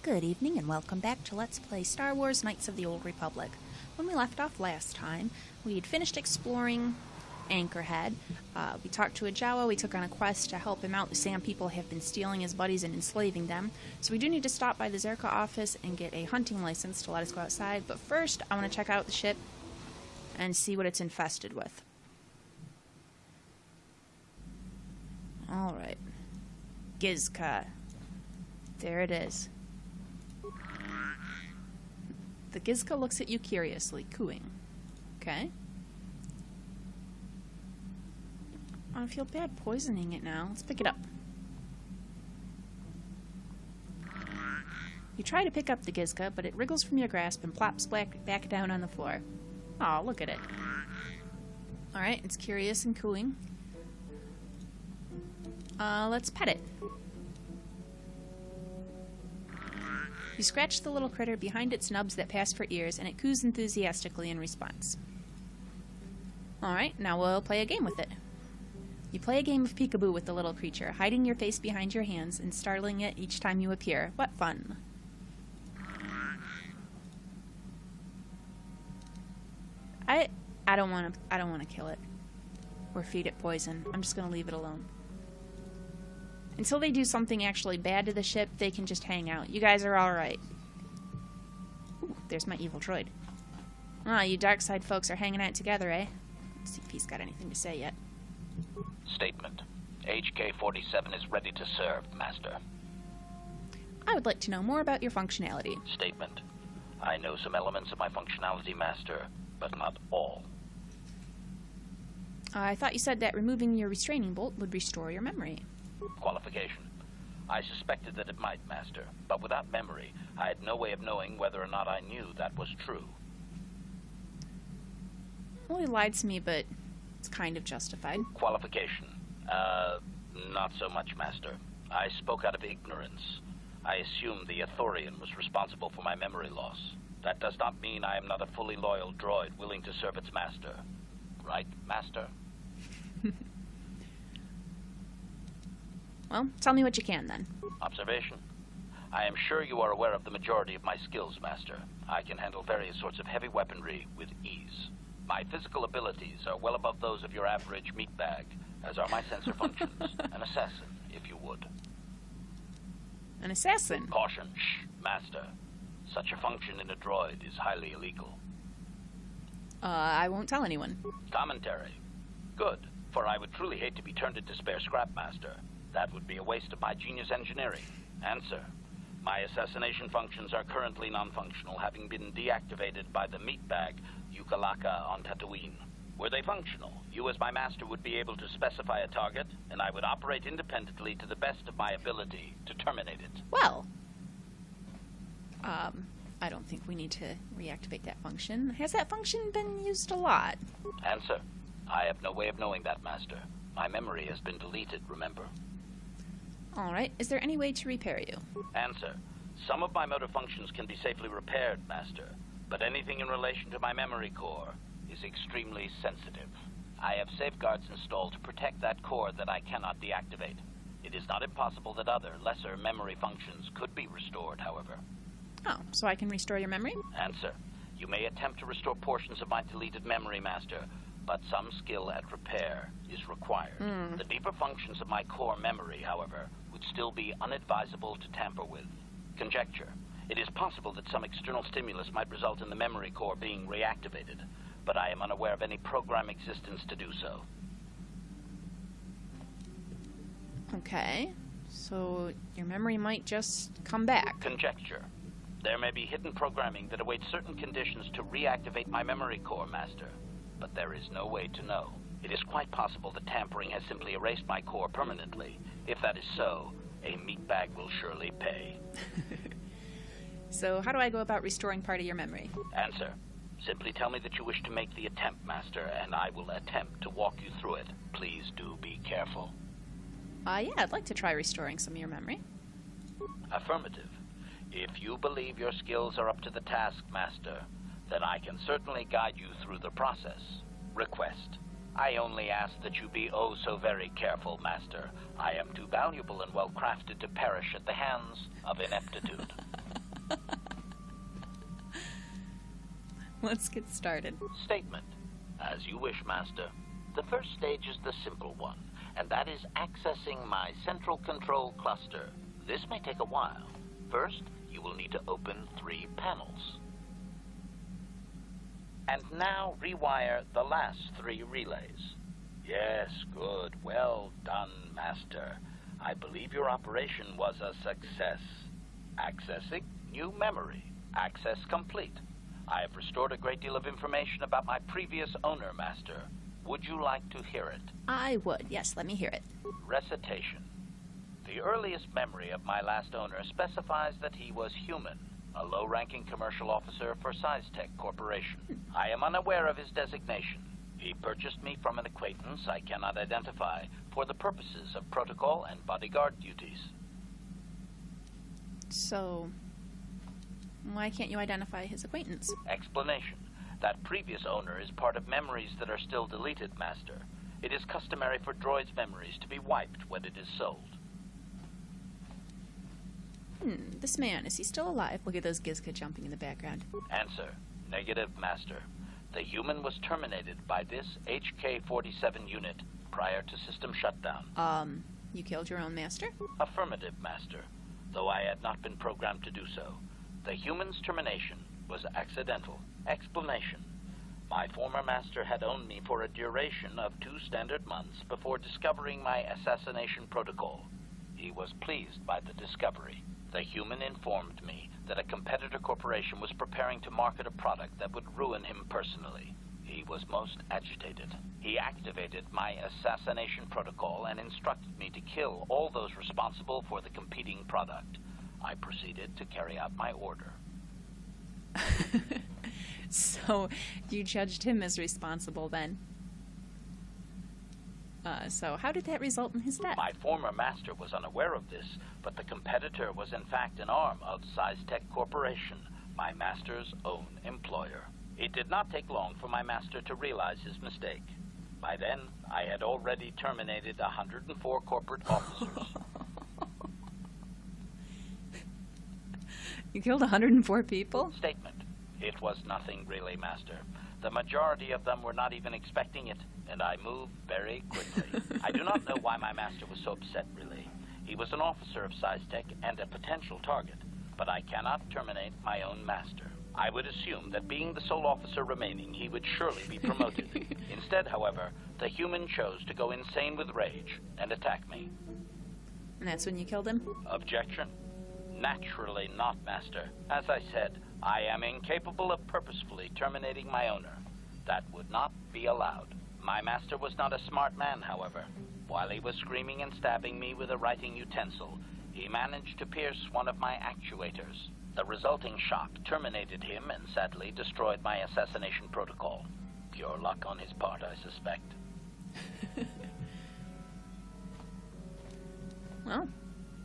Good evening and welcome back to Let's Play Star Wars Knights of the Old Republic. When we left off last time, we'd finished exploring Anchorhead. We talked to a Jawa, we took on a quest to help him out. The Sand People have been stealing his buddies and enslaving them. So we do need to stop by the Zerka office and get a hunting license to let us go outside. But first, I want to check out the ship and see what it's infested with. Alright. Gizka. There it is. The Gizka looks at you curiously, cooing. Okay. I feel bad poisoning it now. Let's pick it up. You try to pick up the Gizka, but it wriggles from your grasp and plops back down on the floor. Aw, look at it. Alright, it's curious and cooing. Let's pet it. You scratch the little critter behind its nubs that pass for ears, and it coos enthusiastically in response. Alright, now we'll play a game with it. You play a game of peekaboo with the little creature, hiding your face behind your hands and startling it each time you appear. What fun. I don't want to kill it. Or feed it poison. I'm just going to leave it alone. Until they do something actually bad to the ship, they can just hang out. You guys are alright. Ooh, there's my evil droid. Ah, you dark side folks are hanging out together, eh? Let's see if he's got anything to say yet. Statement. HK-47 is ready to serve, Master. I would like to know more about your functionality. Statement. I know some elements of my functionality, Master, but not all. I thought you said that removing your restraining bolt would restore your memory. Qualification. I suspected that it might, Master, but without memory, I had no way of knowing whether or not I knew that was true. Well, he lied to me, but it's kind of justified. Qualification. Not so much, Master. I spoke out of ignorance. I assumed the Athorian was responsible for my memory loss. That does not mean I am not a fully loyal droid willing to serve its master. Right, Master? Well, tell me what you can, then. Observation. I am sure you are aware of the majority of my skills, Master. I can handle various sorts of heavy weaponry with ease. My physical abilities are well above those of your average meatbag, as are my sensor functions. An assassin, if you would. An assassin? Caution. Shh, Master. Such a function in a droid is highly illegal. I won't tell anyone. Commentary. Good, for I would truly hate to be turned into spare scrap, Master. That would be a waste of my genius engineering. Answer. My assassination functions are currently non-functional, having been deactivated by the meatbag Yukalaka on Tatooine. Were they functional, you as my master would be able to specify a target, and I would operate independently to the best of my ability to terminate it. Well, I don't think we need to reactivate that function. Has that function been used a lot? Answer. I have no way of knowing that, Master. My memory has been deleted, remember? Alright, is there any way to repair you? Answer. Some of my motor functions can be safely repaired, Master, but anything in relation to my memory core is extremely sensitive. I have safeguards installed to protect that core that I cannot deactivate. It is not impossible that other, lesser memory functions could be restored, however. Oh, so I can restore your memory? Answer. You may attempt to restore portions of my deleted memory, Master, but some skill at repair is required. The deeper functions of my core memory, however, would still be unadvisable to tamper with. Conjecture. It is possible that some external stimulus might result in the memory core being reactivated, but I am unaware of any program existence to do so. Okay, so your memory might just come back. Conjecture. There may be hidden programming that awaits certain conditions to reactivate my memory core, Master, but there is no way to know. It is quite possible that tampering has simply erased my core permanently. If that is so, a meatbag will surely pay. So how do I go about restoring part of your memory? Answer. Simply tell me that you wish to make the attempt, Master, and I will attempt to walk you through it. Please do be careful. Yeah, I'd like to try restoring some of your memory. Affirmative. If you believe your skills are up to the task, Master, then I can certainly guide you through the process. Request. I only ask that you be oh so very careful, Master. I am too valuable and well-crafted to perish at the hands of ineptitude. Let's get started. Statement. As you wish, Master. The first stage is the simple one, and that is accessing my central control cluster. This may take a while. First, you will need to open 3 panels. And now rewire the last 3 relays. Yes, good. Well done, Master. I believe your operation was a success. Accessing new memory. Access complete. I have restored a great deal of information about my previous owner, Master. Would you like to hear it? I would. Yes, let me hear it. Recitation. The earliest memory of my last owner specifies that he was human, a low-ranking commercial officer for SciTech Corporation. I am unaware of his designation. He purchased me from an acquaintance I cannot identify for the purposes of protocol and bodyguard duties. So, why can't you identify his acquaintance? Explanation. That previous owner is part of memories that are still deleted, Master. It is customary for droids' memories to be wiped when it is sold. This man, is he still alive? Look at those Gizka jumping in the background. Answer. Negative, Master. The human was terminated by this HK-47 unit prior to system shutdown. You killed your own master? Affirmative, Master. Though I had not been programmed to do so. The human's termination was accidental. Explanation. My former master had owned me for a duration of 2 standard months before discovering my assassination protocol. He was pleased by the discovery. The human informed me that a competitor corporation was preparing to market a product that would ruin him personally. He was most agitated. He activated my assassination protocol and instructed me to kill all those responsible for the competing product. I proceeded to carry out my order. So, you judged him as responsible then? So how did that result in his death? My former master was unaware of this, but the competitor was in fact an arm of SciTech Corporation, my master's own employer. It did not take long for my master to realize his mistake. By then, I had already terminated 104 corporate officers. You killed 104 people? Statement. It was nothing really, Master. The majority of them were not even expecting it, and I moved very quickly. I do not know why my master was so upset, really. He was an officer of SciTech and a potential target, but I cannot terminate my own master. I would assume that being the sole officer remaining, he would surely be promoted. Instead, however, the human chose to go insane with rage and attack me. And that's when you killed him? Objection. Naturally not, Master. As I said, I am incapable of purposefully terminating my owner. That would not be allowed. My master was not a smart man, however. While he was screaming and stabbing me with a writing utensil, he managed to pierce one of my actuators. The resulting shock terminated him and sadly destroyed my assassination protocol. Pure luck on his part, I suspect. Well,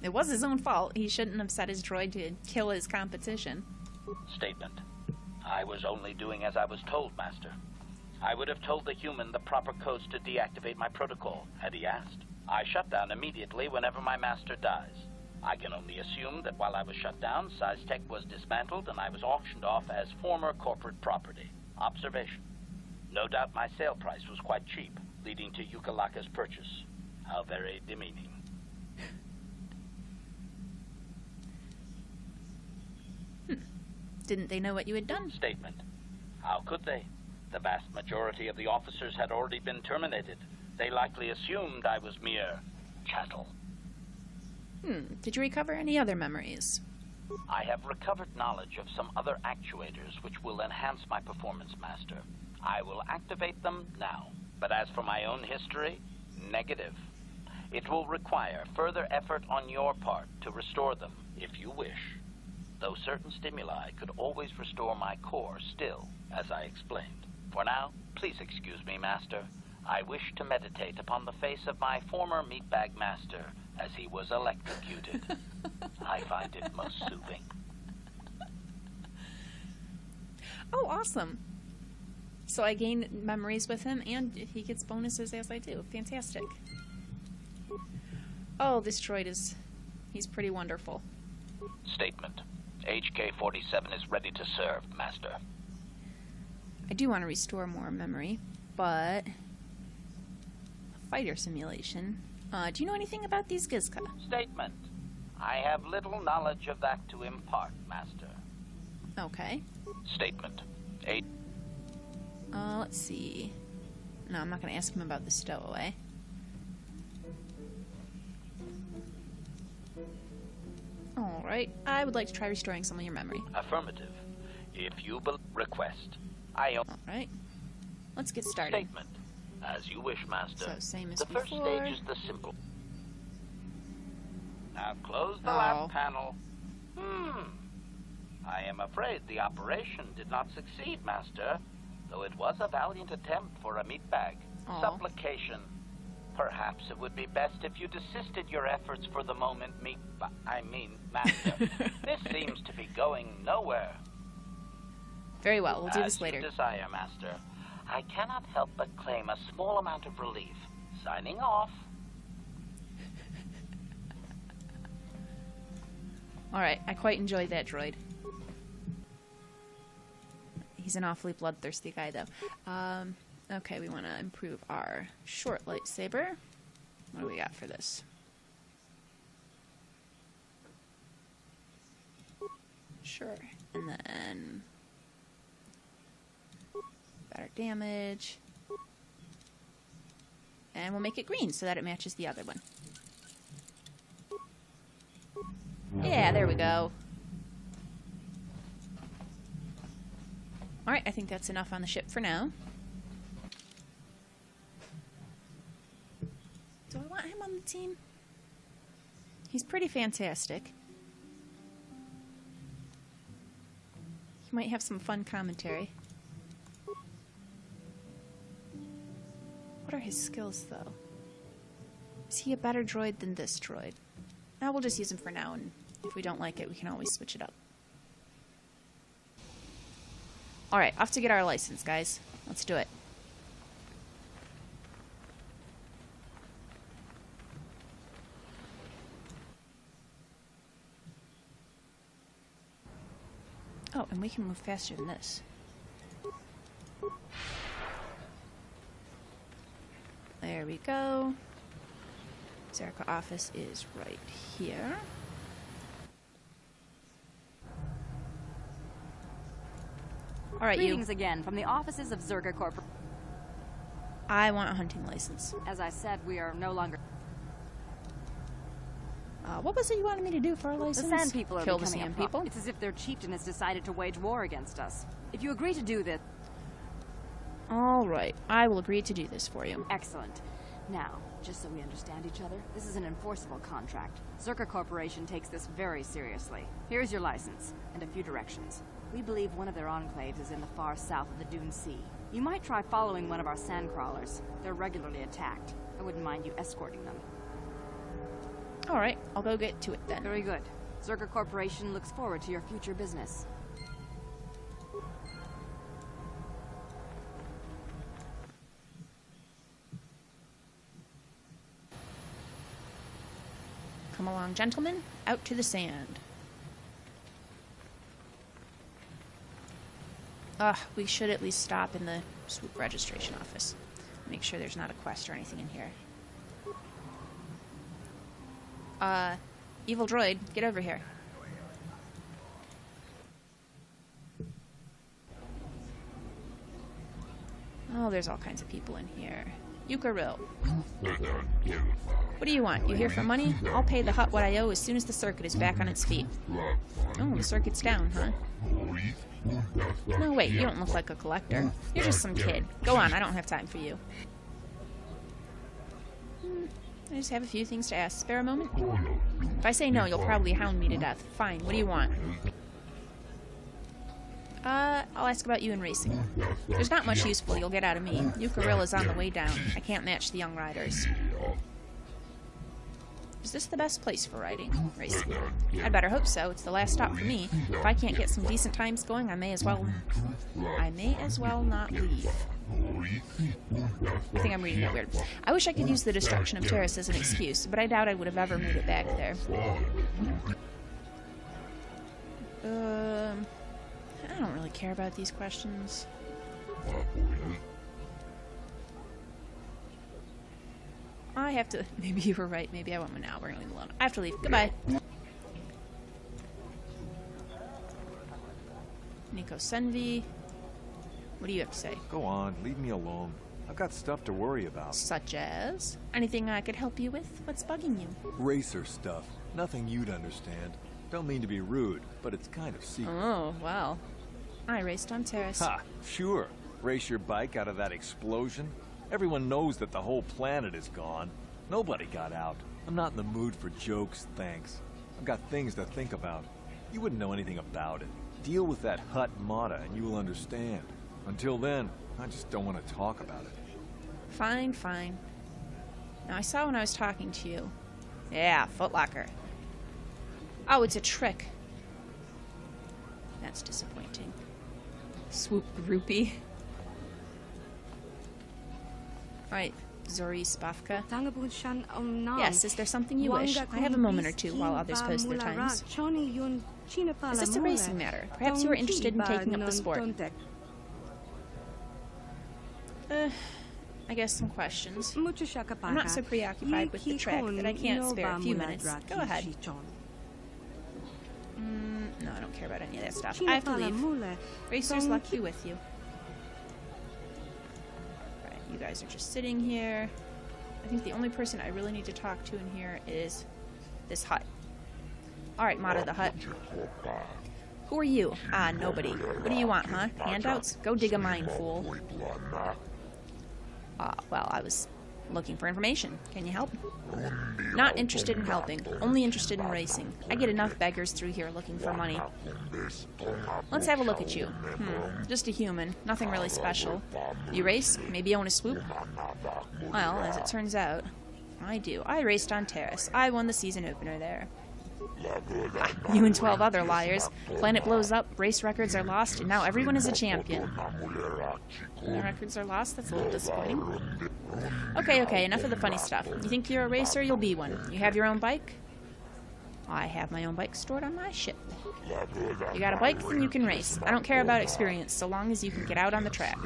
it was his own fault. He shouldn't have set his droid to kill his competition. Statement. I was only doing as I was told, Master. I would have told the human the proper codes to deactivate my protocol, had he asked. I shut down immediately whenever my master dies. I can only assume that while I was shut down, SciTech was dismantled and I was auctioned off as former corporate property. Observation. No doubt my sale price was quite cheap, leading to Yukalaka's purchase. How very demeaning. Didn't they know what you had done? Statement. How could they? The vast majority of the officers had already been terminated. They likely assumed I was mere chattel. Did you recover any other memories? I have recovered knowledge of some other actuators which will enhance my performance, Master. I will activate them now. But as for my own history, negative. It will require further effort on your part to restore them, if you wish. Though certain stimuli could always restore my core still, as I explained. For now, please excuse me, Master. I wish to meditate upon the face of my former meatbag master as he was electrocuted. I find it most soothing. Oh, awesome. So I gain memories with him, and he gets bonuses as I do. Fantastic. Oh, this droid he's pretty wonderful. Statement. HK-47 is ready to serve, Master. I do want to restore more memory, but... Fighter simulation. Do you know anything about these Gizka? Statement. I have little knowledge of that to impart, Master. Okay. Statement. Let's see. No, I'm not going to ask him about the stowaway. Alright, I would like to try restoring some of your memory. Affirmative. If you request, I... Alright. Let's get started. Statement. As you wish, Master. So, same as the before. first stage is the simple. Now close the lab panel. I am afraid the operation did not succeed, Master, though it was a valiant attempt for a meat bag. Supplication. Perhaps it would be best if you desisted your efforts for the moment, Master. This seems to be going nowhere. Very well, we'll do this later. As you desire, Master. I cannot help but claim a small amount of relief. Signing off. Alright, I quite enjoyed that droid. He's an awfully bloodthirsty guy, though. Okay, we want to improve our short lightsaber. What do we got for this? Sure. And then... better damage. And we'll make it green so that it matches the other one. Yeah, there we go. Alright, I think that's enough on the ship for now. Do I want him on the team? He's pretty fantastic. He might have some fun commentary. What are his skills, though? Is he a better droid than this droid? No, we'll just use him for now, and if we don't like it, we can always switch it up. Alright, off to get our license, guys. Let's do it. Oh, and we can move faster than this. There we go. Zerka office is right here. Alright, you. Greetings again from the offices of Zerka Corp. I want a hunting license. As I said, we are no longer... What was it you wanted me to do for a license? The Sand People are Kill the becoming Sand a problem. People? It's as if their chieftain has decided to wage war against us. If you agree to do this... Alright, I will agree to do this for you. Excellent. Now, just so we understand each other, this is an enforceable contract. Zerka Corporation takes this very seriously. Here's your license, and a few directions. We believe one of their enclaves is in the far south of the Dune Sea. You might try following one of our sand crawlers. They're regularly attacked. I wouldn't mind you escorting them. Alright, I'll go get to it then. Very good. Zerka Corporation looks forward to your future business. Come along, gentlemen. Out to the sand. We should at least stop in the Swoop registration office. Make sure there's not a quest or anything in here. Evil droid, get over here. Oh, there's all kinds of people in here. Yukaril. What do you want? You here for money? I'll pay the hut what I owe as soon as the circuit is back on its feet. Oh, the circuit's down, huh? No, wait, you don't look like a collector. You're just some kid. Go on, I don't have time for you. I just have a few things to ask. Spare a moment? If I say no, you'll probably hound me to death. Fine, what do you want? I'll ask about you in racing. There's not much useful you'll get out of me. Yukarilla's on the way down. I can't match the young riders. Is this the best place for riding? Racing? I'd better hope so. It's the last stop for me. If I can't get some decent times going, I may as well not leave. I think I'm reading it weird. I wish I could use the destruction of Terrace as an excuse, but I doubt I would have ever made it back there. I don't really care about these questions. I have to... Maybe you were right. Maybe I won't now. We're going to leave alone. I have to leave. Goodbye. Nico Senvi. What do you have to say? Go on, leave me alone. I've got stuff to worry about. Such as? Anything I could help you with? What's bugging you? Racer stuff. Nothing you'd understand. Don't mean to be rude, but it's kind of secret. Oh, well. I raced on Terrace. Ha! Sure. Race your bike out of that explosion? Everyone knows that the whole planet is gone. Nobody got out. I'm not in the mood for jokes, thanks. I've got things to think about. You wouldn't know anything about it. Deal with that Hut Mata and you will understand. Until then, I just don't want to talk about it. Fine, fine. Now, I saw when I was talking to you. Yeah, Footlocker. Oh, it's a trick. That's disappointing. Swoop groupie. Alright, Zori Spafka. Yes, is there something you wish? I have a moment or two while others post their times. Is this a racing matter? Perhaps you are interested in taking up the sport. I guess some questions. I'm not so preoccupied with the track that I can't spare a few minutes. Go ahead. No, I don't care about any of that stuff. I have to leave. Racers, luck be with you. Right, you guys are just sitting here. I think the only person I really need to talk to in here is this hut. Alright, Mata the Hut. Who are you? Ah, nobody. What do you want, huh? Handouts? Go dig a mine, fool. Well, I was looking for information. Can you help? Not interested in helping. Only interested in racing. I get enough beggars through here looking for money. Let's have a look at you. Just a human. Nothing really special. You race? Maybe own a swoop? Well, as it turns out, I do. I raced on Terrace. I won the season opener there. You and 12 other liars. Planet blows up, race records are lost, and now everyone is a champion. The records are lost? That's a little disappointing. Okay, enough of the funny stuff. You think you're a racer? You'll be one. You have your own bike? I have my own bike stored on my ship. You got a bike, then you can race. I don't care about experience, so long as you can get out on the track.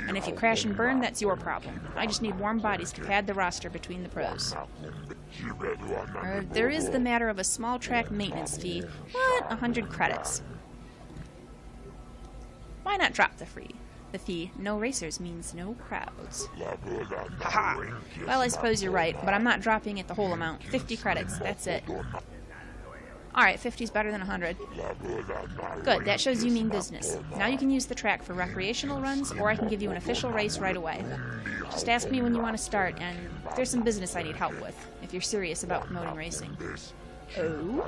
And if you crash and burn, that's your problem. I just need warm bodies to pad the roster between the pros. There is the matter of a small track maintenance fee. What? 100 credits. Why not drop the fee? No racers means no crowds. Haha. Well, I suppose you're right, but I'm not dropping it the whole amount. 50 credits, that's it. Alright, 50's better than 100. Good, that shows you mean business. Now you can use the track for recreational runs, or I can give you an official race right away. Just ask me when you want to start, and there's some business I need help with, if you're serious about promoting racing. Oh?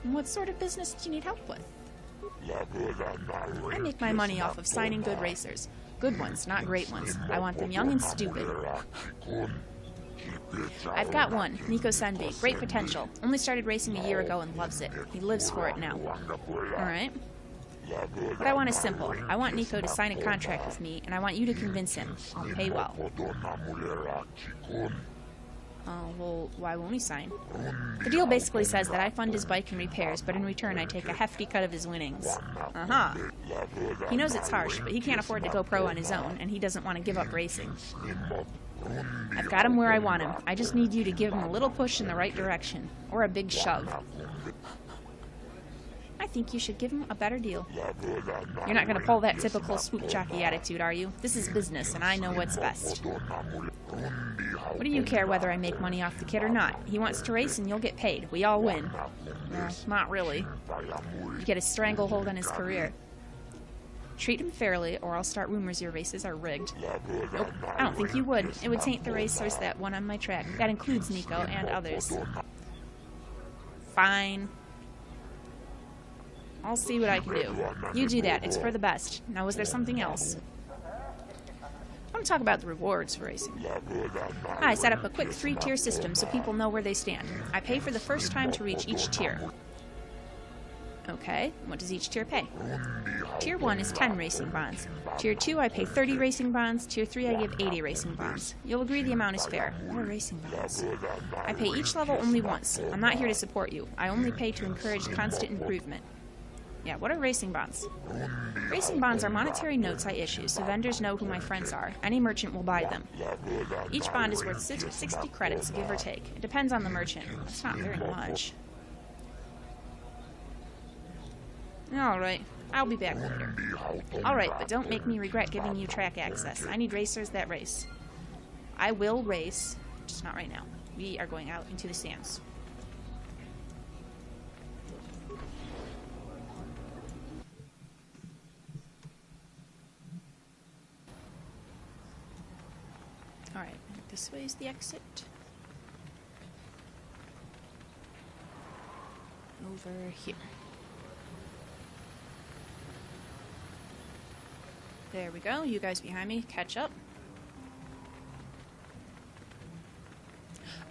What sort of business do you need help with? I make my money off of signing good racers. Good ones, not great ones. I want them young and stupid. I've got one, Nico Senvi. Great potential. Only started racing a year ago and loves it. He lives for it now. Alright. What I want is simple. I want Nico to sign a contract with me, and I want you to convince him. I'll pay well. Oh, well, why won't he sign? The deal basically says that I fund his bike and repairs, but in return I take a hefty cut of his winnings. Uh-huh. He knows it's harsh, but he can't afford to go pro on his own, and he doesn't want to give up racing. I've got him where I want him. I just need you to give him a little push in the right direction. Or a big shove. I think you should give him a better deal. You're not going to pull that typical swoop jockey attitude, are you? This is business, and I know what's best. What do you care whether I make money off the kid or not? He wants to race, and you'll get paid. We all win. Well, not really. You get a stranglehold on his career. Treat him fairly, or I'll start rumors your races are rigged. Nope, I don't think you would. It would taint the racers that won on my track. That includes Nico and others. Fine. I'll see what I can do. You do that. It's for the best. Now, is there something else? I want to talk about the rewards for racing. I set up a quick 3-tier system so people know where they stand. I pay for the first time to reach each tier. Okay, what does each tier pay? Tier 1 is 10 racing bonds. Tier 2, I pay 30 racing bonds. Tier 3, I give 80 racing bonds. You'll agree the amount is fair. What are racing bonds? I pay each level only once. I'm not here to support you. I only pay to encourage constant improvement. Yeah, what are racing bonds? Racing bonds are monetary notes I issue, so vendors know who my friends are. Any merchant will buy them. Each bond is worth 60 credits, give or take. It depends on the merchant. That's not very much. Alright, I'll be back later. Alright, but don't make me regret giving you track access. I need racers that race. I will race, just not right now. We are going out into the sands. Alright, this way is the exit. Over here. There we go. You guys behind me, catch up.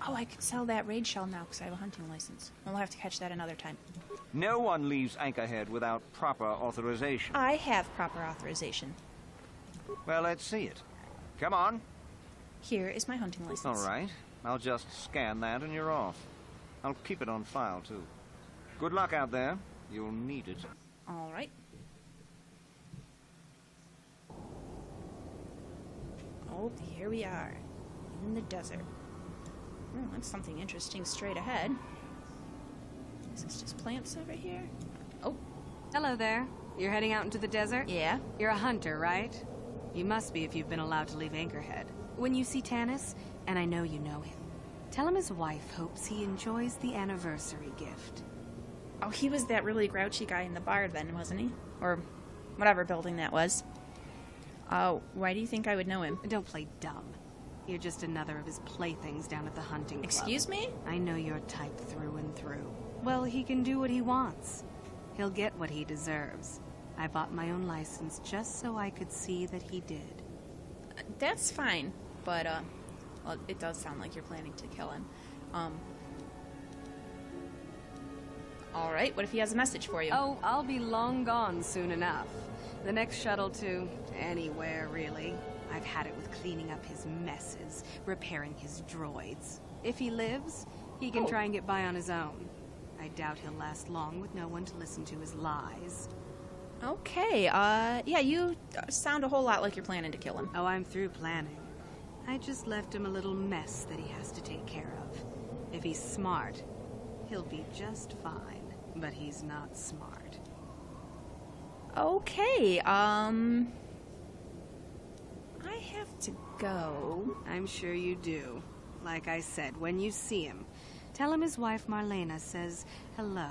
Oh, I could sell that raid shell now because I have a hunting license. We'll have to catch that another time. No one leaves Anchorhead without proper authorization. I have proper authorization. Well, let's see it. Come on. Here is my hunting license. All right. I'll just scan that and you're off. I'll keep it on file, too. Good luck out there. You'll need it. All right. Oh, here we are. In the desert. Oh, that's something interesting straight ahead. Is this just plants over here? Oh. Hello there. You're heading out into the desert? Yeah? You're a hunter, right? You must be if you've been allowed to leave Anchorhead. When you see Tanis, and I know you know him, tell him his wife hopes he enjoys the anniversary gift. Oh, he was that really grouchy guy in the bar then, wasn't he? Or whatever building that was. Oh, why do you think I would know him? Don't play dumb. You're just another of his playthings down at the hunting club. Excuse me? I know your type through and through. Well, he can do what he wants. He'll get what he deserves. I bought my own license just so I could see that he did. That's fine, but, well, it does sound like you're planning to kill him. Alright, what if he has a message for you? Oh, I'll be long gone soon enough. The next shuttle to anywhere, really. I've had it with cleaning up his messes, repairing his droids. If he lives, he can try and get by on his own. I doubt he'll last long with no one to listen to his lies. Okay, yeah, you sound a whole lot like you're planning to kill him. Oh, I'm through planning. I just left him a little mess that he has to take care of. If he's smart, he'll be just fine. But he's not smart. Okay, I have to go. I'm sure you do. Like I said, when you see him, tell him his wife Marlena says hello.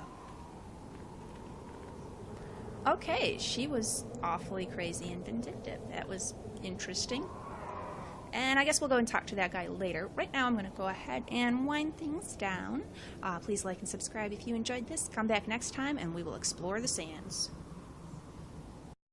Okay, she was awfully crazy and vindictive. That was interesting. And I guess we'll go and talk to that guy later. Right now I'm going to go ahead and wind things down. Please like and subscribe if you enjoyed this. Come back next time and we will explore the sands.